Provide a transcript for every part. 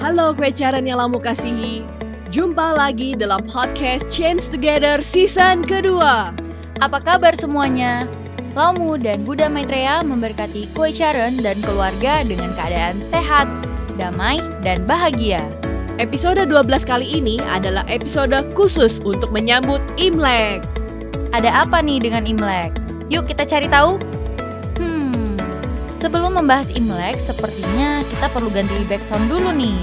Halo kue Sharon yang lamu kasihi. Jumpa lagi dalam podcast Change Together season kedua. Apa kabar semuanya? Lamu dan Buddha Maitreya memberkati kue Sharon dan keluarga dengan keadaan sehat, damai, dan bahagia. Episode 12 kali ini adalah episode khusus untuk menyambut Imlek. Ada apa nih dengan Imlek? Yuk kita cari tahu. Sebelum membahas Imlek, sepertinya kita perlu ganti background dulu nih.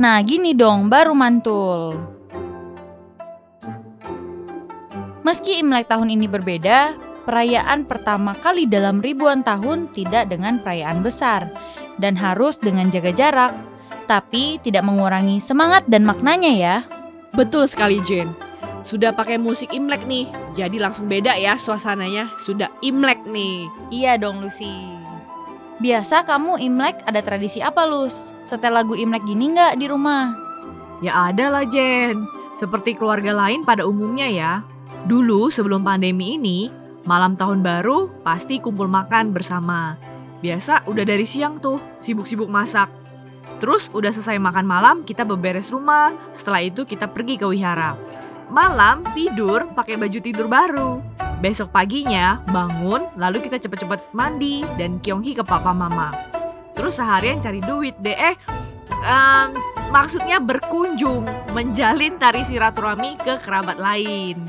Nah, gini dong, baru mantul. Meski Imlek tahun ini berbeda, perayaan pertama kali dalam ribuan tahun tidak dengan perayaan besar dan harus dengan jaga jarak, tapi tidak mengurangi semangat dan maknanya ya. Betul sekali Jen. Sudah pakai musik Imlek nih, jadi langsung beda ya suasananya. Sudah Imlek nih. Iya dong Lucy. Biasa kamu Imlek ada tradisi apa Lus? Setel lagu Imlek gini nggak di rumah? Ya ada lah Jen. Seperti keluarga lain pada umumnya ya. Dulu sebelum pandemi ini, malam tahun baru pasti kumpul makan bersama. Biasa udah dari siang tuh, sibuk-sibuk masak. Terus udah selesai makan malam, kita beberes rumah. Setelah itu kita pergi ke wihara. Malam tidur pakai baju tidur baru. Besok paginya bangun, lalu kita cepet-cepet mandi dan kyonghi ke papa mama. Terus seharian cari duit deh. Maksudnya berkunjung, menjalin tali silaturahmi ke kerabat lain.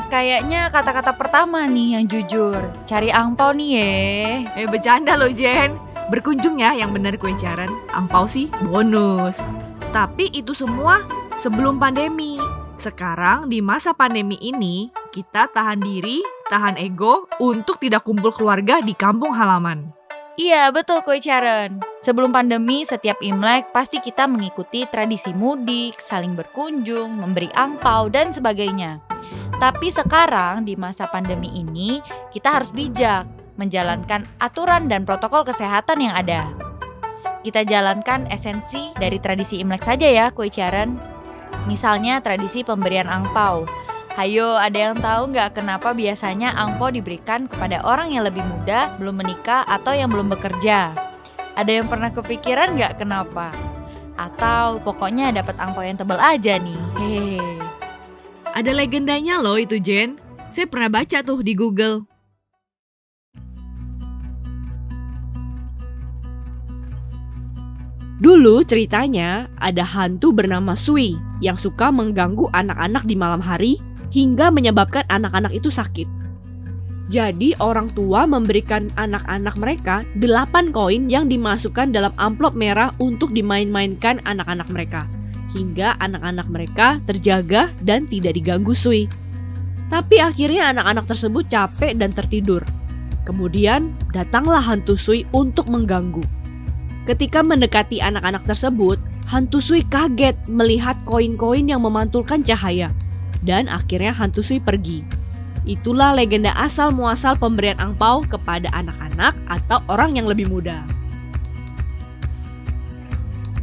Kayaknya kata-kata pertama nih yang jujur. Cari angpau nih ya. Bercanda loh Jen. Berkunjung ya yang benar kue Sharon. Angpau sih bonus. Tapi itu semua sebelum pandemi. Sekarang di masa pandemi ini, kita tahan diri, tahan ego untuk tidak kumpul keluarga di kampung halaman. Iya betul kue Sharon. Sebelum pandemi setiap Imlek pasti kita mengikuti tradisi mudik, saling berkunjung, memberi angpau dan sebagainya. Tapi sekarang di masa pandemi ini kita harus bijak menjalankan aturan dan protokol kesehatan yang ada. Kita jalankan esensi dari tradisi Imlek saja ya kue Sharon. Misalnya tradisi pemberian angpau. Hayo, ada yang tahu nggak kenapa biasanya angpau diberikan kepada orang yang lebih muda, belum menikah, atau yang belum bekerja? Ada yang pernah kepikiran nggak kenapa? Atau pokoknya dapat angpau yang tebal aja nih? Hehehe. Ada legendanya loh itu Jen. Saya pernah baca tuh di Google. Dulu ceritanya ada hantu bernama Sui yang suka mengganggu anak-anak di malam hari hingga menyebabkan anak-anak itu sakit. Jadi orang tua memberikan anak-anak mereka 8 koin yang dimasukkan dalam amplop merah untuk dimain-mainkan anak-anak mereka. Hingga anak-anak mereka terjaga dan tidak diganggu Sui. Tapi akhirnya anak-anak tersebut capek dan tertidur. Kemudian datanglah hantu Sui untuk mengganggu. Ketika mendekati anak-anak tersebut, hantu Sui kaget melihat koin-koin yang memantulkan cahaya. Dan akhirnya hantu Sui pergi. Itulah legenda asal muasal pemberian angpau kepada anak-anak atau orang yang lebih muda.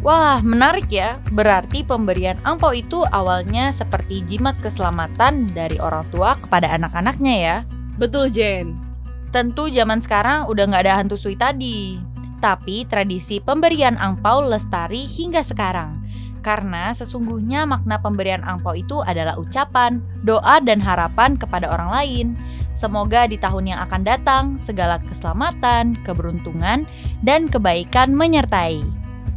Wah, menarik ya. Berarti pemberian angpau itu awalnya seperti jimat keselamatan dari orang tua kepada anak-anaknya ya. Betul Jen. Tentu zaman sekarang udah gak ada hantu Sui tadi. Tapi tradisi pemberian angpau lestari hingga sekarang. Karena sesungguhnya makna pemberian angpau itu adalah ucapan, doa dan harapan kepada orang lain. Semoga di tahun yang akan datang segala keselamatan, keberuntungan, dan kebaikan menyertai.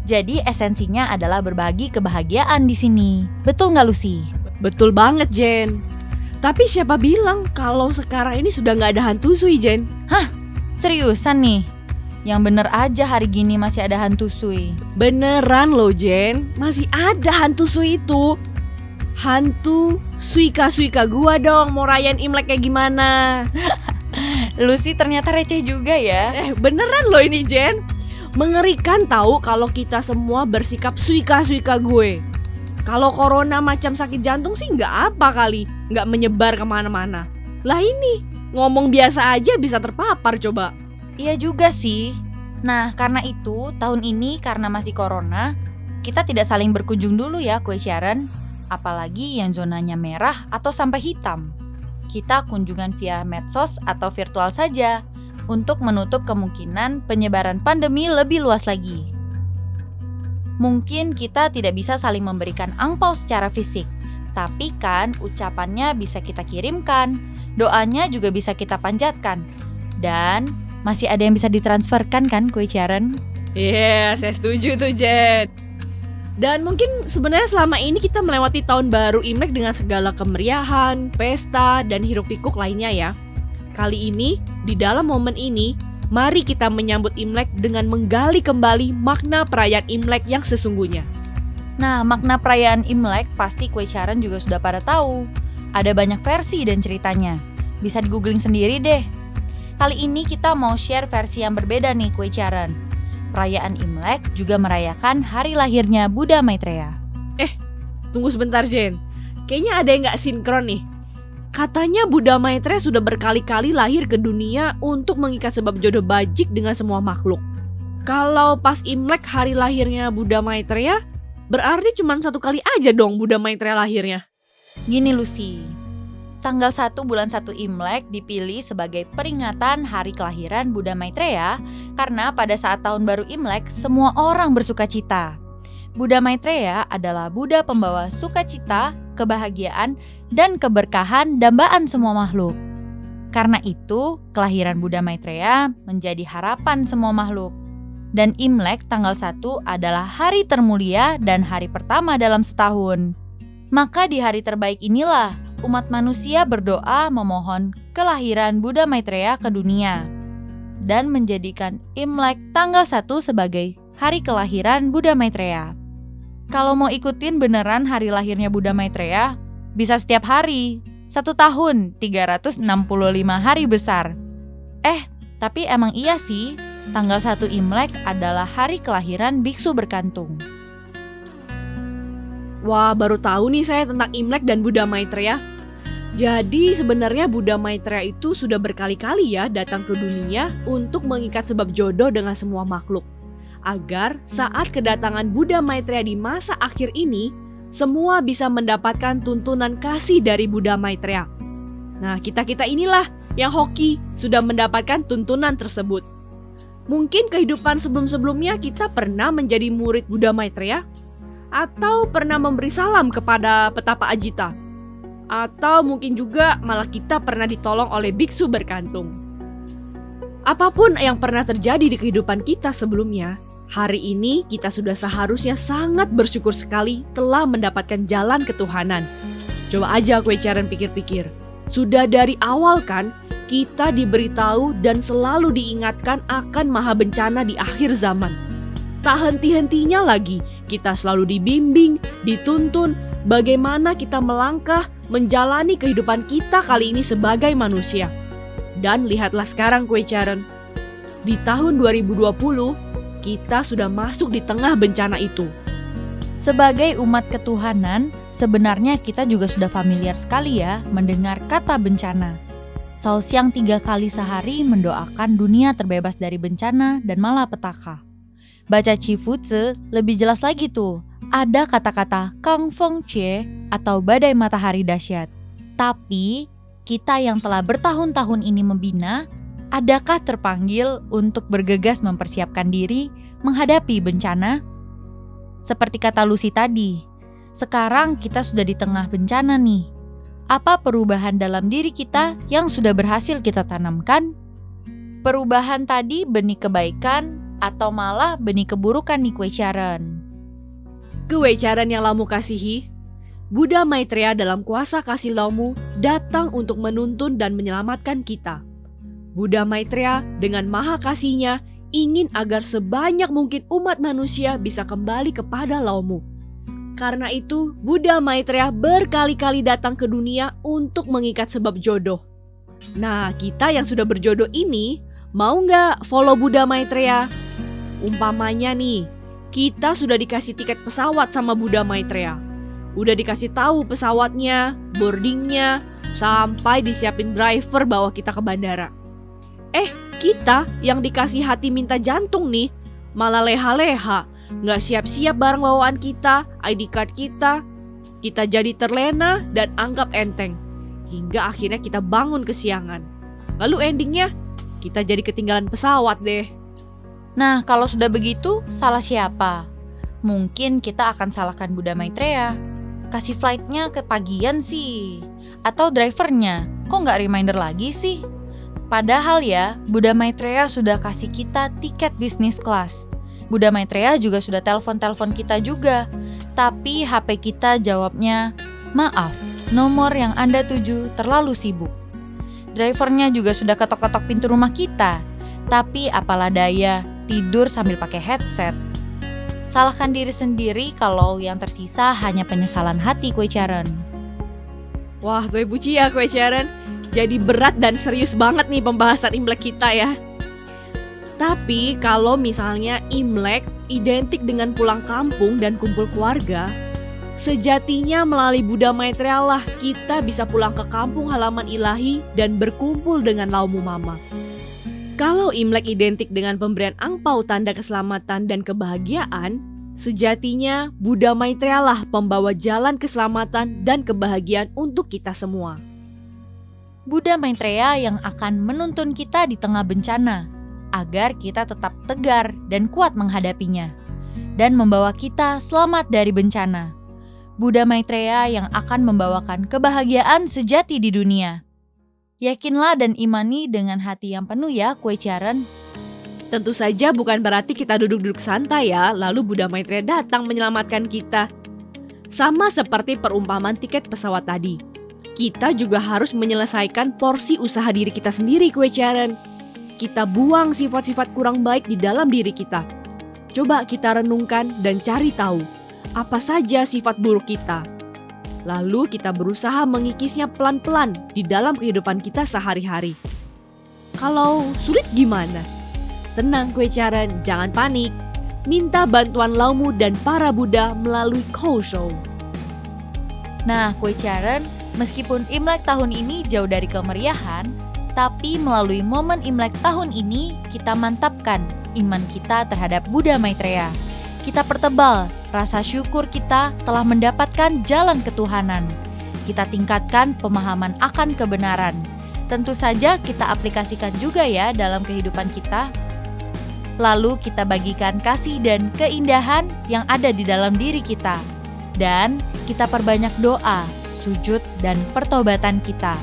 Jadi esensinya adalah berbagi kebahagiaan di sini. Betul nggak Lucy? Betul banget Jen. Tapi siapa bilang kalau sekarang ini sudah nggak ada hantu Sui Jen? Hah? Seriusan nih? Yang bener aja hari gini masih ada hantu Sui. Beneran loh Jen, masih ada hantu Sui itu. Hantu Suika-Suika gua dong, mau rayain Imlek kayak gimana? Lucy ternyata receh juga ya. Beneran loh ini Jen. Mengerikan tahu kalau kita semua bersikap Suika-Suika gue. Kalau corona macam sakit jantung sih nggak apa kali, nggak menyebar kemana-mana. Lah ini, ngomong biasa aja bisa terpapar coba. Iya juga sih. Nah, karena itu tahun ini karena masih corona, kita tidak saling berkunjung dulu ya kue Sharon. apalagi yang zonanya merah atau sampai hitam. Kita kunjungan via medsos atau virtual saja untuk menutup kemungkinan penyebaran pandemi lebih luas lagi. Mungkin kita tidak bisa saling memberikan angpau secara fisik, tapi kan ucapannya bisa kita kirimkan, doanya juga bisa kita panjatkan, dan masih ada yang bisa ditransferkan kan kue Sharon? Iya, saya setuju tuh Jen. Dan mungkin sebenarnya selama ini kita melewati tahun baru Imlek dengan segala kemeriahan, pesta, dan hiruk pikuk lainnya ya. Kali ini, di dalam momen ini, mari kita menyambut Imlek dengan menggali kembali makna perayaan Imlek yang sesungguhnya. Nah, makna perayaan Imlek pasti kue Sharon juga sudah pada tahu. Ada banyak versi dan ceritanya. Bisa di-googling sendiri deh. Kali ini kita mau share versi yang berbeda nih kue Sharon. Perayaan Imlek juga merayakan hari lahirnya Buddha Maitreya. Tunggu sebentar Jen, kayaknya ada yang gak sinkron nih. Katanya Buddha Maitreya sudah berkali-kali lahir ke dunia untuk mengikat sebab jodoh bajik dengan semua makhluk. Kalau pas Imlek hari lahirnya Buddha Maitreya, berarti cuma satu kali aja dong Buddha Maitreya lahirnya. Gini Lucy, tanggal 1 bulan 1 Imlek dipilih sebagai peringatan hari kelahiran Buddha Maitreya karena pada saat tahun baru Imlek semua orang bersukacita. Buddha Maitreya adalah Buddha pembawa sukacita, kebahagiaan, dan keberkahan dambaan semua makhluk. Karena itu, kelahiran Buddha Maitreya menjadi harapan semua makhluk. Dan Imlek tanggal 1 adalah hari termulia dan hari pertama dalam setahun. Maka di hari terbaik inilah umat manusia berdoa memohon kelahiran Buddha Maitreya ke dunia dan menjadikan Imlek tanggal 1 sebagai hari kelahiran Buddha Maitreya. Kalau mau ikutin beneran hari lahirnya Buddha Maitreya, bisa setiap hari, 1 tahun, 365 hari besar. Tapi emang iya sih, tanggal 1 Imlek adalah hari kelahiran biksu berkantung. Wah, baru tahu nih saya tentang Imlek dan Buddha Maitreya. Jadi sebenarnya Buddha Maitreya itu sudah berkali-kali ya datang ke dunia untuk mengikat sebab jodoh dengan semua makhluk. Agar saat kedatangan Buddha Maitreya di masa akhir ini, semua bisa mendapatkan tuntunan kasih dari Buddha Maitreya. Nah, kita-kita inilah yang hoki sudah mendapatkan tuntunan tersebut. Mungkin kehidupan sebelum-sebelumnya kita pernah menjadi murid Buddha Maitreya, atau pernah memberi salam kepada petapa Ajita, atau mungkin juga malah kita pernah ditolong oleh biksu berkantung. Apapun yang pernah terjadi di kehidupan kita sebelumnya, hari ini kita sudah seharusnya sangat bersyukur sekali telah mendapatkan jalan ketuhanan. Coba aja kue Sharon pikir-pikir. Sudah dari awal kan kita diberitahu dan selalu diingatkan akan maha bencana di akhir zaman. Tak henti-hentinya lagi kita selalu dibimbing, dituntun bagaimana kita melangkah menjalani kehidupan kita kali ini sebagai manusia. Dan lihatlah sekarang kue Sharon, di tahun 2020 kita sudah masuk di tengah bencana itu. Sebagai umat ketuhanan, sebenarnya kita juga sudah familiar sekali ya mendengar kata bencana. Saosyang 3 kali sehari mendoakan dunia terbebas dari bencana dan malapetaka. Baca Chifutse lebih jelas lagi tuh, ada kata-kata Kang Feng Chie atau badai matahari dahsyat. Tapi kita yang telah bertahun-tahun ini membina, adakah terpanggil untuk bergegas mempersiapkan diri menghadapi bencana? Seperti kata Lucy tadi, sekarang kita sudah di tengah bencana nih. Apa perubahan dalam diri kita yang sudah berhasil kita tanamkan? Perubahan tadi benih kebaikan atau malah benih keburukan nih kue Sharon? Kue Sharon yang Lamu kasihi, Buddha Maitreya dalam kuasa kasih Lamu datang untuk menuntun dan menyelamatkan kita. Buddha Maitreya dengan maha kasihnya ingin agar sebanyak mungkin umat manusia bisa kembali kepada Lamu. Karena itu, Buddha Maitreya berkali-kali datang ke dunia untuk mengikat sebab jodoh. Nah, kita yang sudah berjodoh ini, mau nggak follow Buddha Maitreya? Umpamanya nih, kita sudah dikasih tiket pesawat sama Buddha Maitreya. Udah dikasih tahu pesawatnya, boardingnya, sampai disiapin driver bawa kita ke bandara. Kita yang dikasih hati minta jantung nih, malah leha-leha, nggak siap-siap barang bawaan kita, ID card kita. Kita jadi terlena dan anggap enteng. Hingga akhirnya kita bangun kesiangan. Lalu endingnya, kita jadi ketinggalan pesawat deh. Nah, kalau sudah begitu, salah siapa? Mungkin kita akan salahkan Buddha Maitreya. Kasih flightnya kepagian sih. Atau drivernya, kok nggak reminder lagi sih? Padahal ya, Buddha Maitreya sudah kasih kita tiket bisnis kelas. Buddha Maitreya juga sudah telepon-telepon kita juga. Tapi HP kita jawabnya, maaf, nomor yang Anda tuju terlalu sibuk. Drivernya juga sudah ketok-ketok pintu rumah kita. Tapi apalah daya, tidur sambil pakai headset. Salahkan diri sendiri kalau yang tersisa hanya penyesalan hati, Kue Charon. Wah, Zoe Buci ya Kue Charon. Jadi berat dan serius banget nih pembahasan Imlek kita ya. Tapi kalau misalnya Imlek identik dengan pulang kampung dan kumpul keluarga, sejatinya melalui Buddha Maitreya lah kita bisa pulang ke kampung halaman ilahi dan berkumpul dengan Laumu Mama. Kalau Imlek identik dengan pemberian angpau tanda keselamatan dan kebahagiaan, sejatinya Buddha Maitreya lah pembawa jalan keselamatan dan kebahagiaan untuk kita semua. Buddha Maitreya yang akan menuntun kita di tengah bencana, agar kita tetap tegar dan kuat menghadapinya, dan membawa kita selamat dari bencana. Buddha Maitreya yang akan membawakan kebahagiaan sejati di dunia. Yakinlah dan imani dengan hati yang penuh ya, Kue Charon. Tentu saja bukan berarti kita duduk-duduk santai ya, lalu Buddha Maitreya datang menyelamatkan kita. Sama seperti perumpamaan tiket pesawat tadi. Kita juga harus menyelesaikan porsi usaha diri kita sendiri, Kue Charon. Kita buang sifat-sifat kurang baik di dalam diri kita. Coba kita renungkan dan cari tahu apa saja sifat buruk kita. Lalu kita berusaha mengikisnya pelan-pelan di dalam kehidupan kita sehari-hari. Kalau sulit gimana? Tenang Kue Charon, jangan panik. Minta bantuan Laumu dan para Buddha melalui Kosho. Nah, Kue Charon, meskipun Imlek tahun ini jauh dari kemeriahan, tapi melalui momen Imlek tahun ini kita mantapkan iman kita terhadap Buddha Maitreya. Kita pertebal rasa syukur kita telah mendapatkan jalan ketuhanan. Kita tingkatkan pemahaman akan kebenaran. Tentu saja kita aplikasikan juga ya dalam kehidupan kita. Lalu kita bagikan kasih dan keindahan yang ada di dalam diri kita. Dan kita perbanyak doa, sujud, dan pertobatan kita.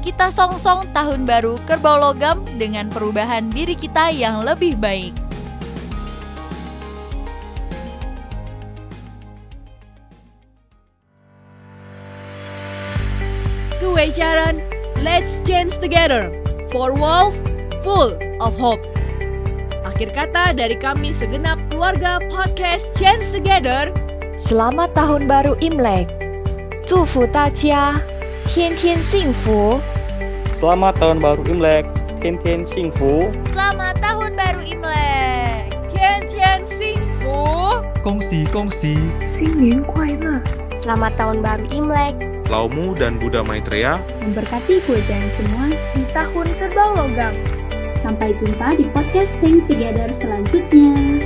Kita song-song tahun baru kerbau logam dengan perubahan diri kita yang lebih baik. Kue Charon, let's change together for world full of hope. Akhir kata dari kami segenap keluarga podcast Change Together. Selamat Tahun Baru Imlek. 祝福大家天天幸福。 Selamat Tahun Baru Imlek, 天天幸福。 Selamat Tahun Baru Imlek. 天天幸福。恭喜恭喜！ 新年快乐！ Selamat Tahun Baru Imlek. Laumu dan Buddha Maitreya Memberkati Kue Charon semua. Di tahun kerbau logam. Sampai jumpa di podcast Change Together selanjutnya.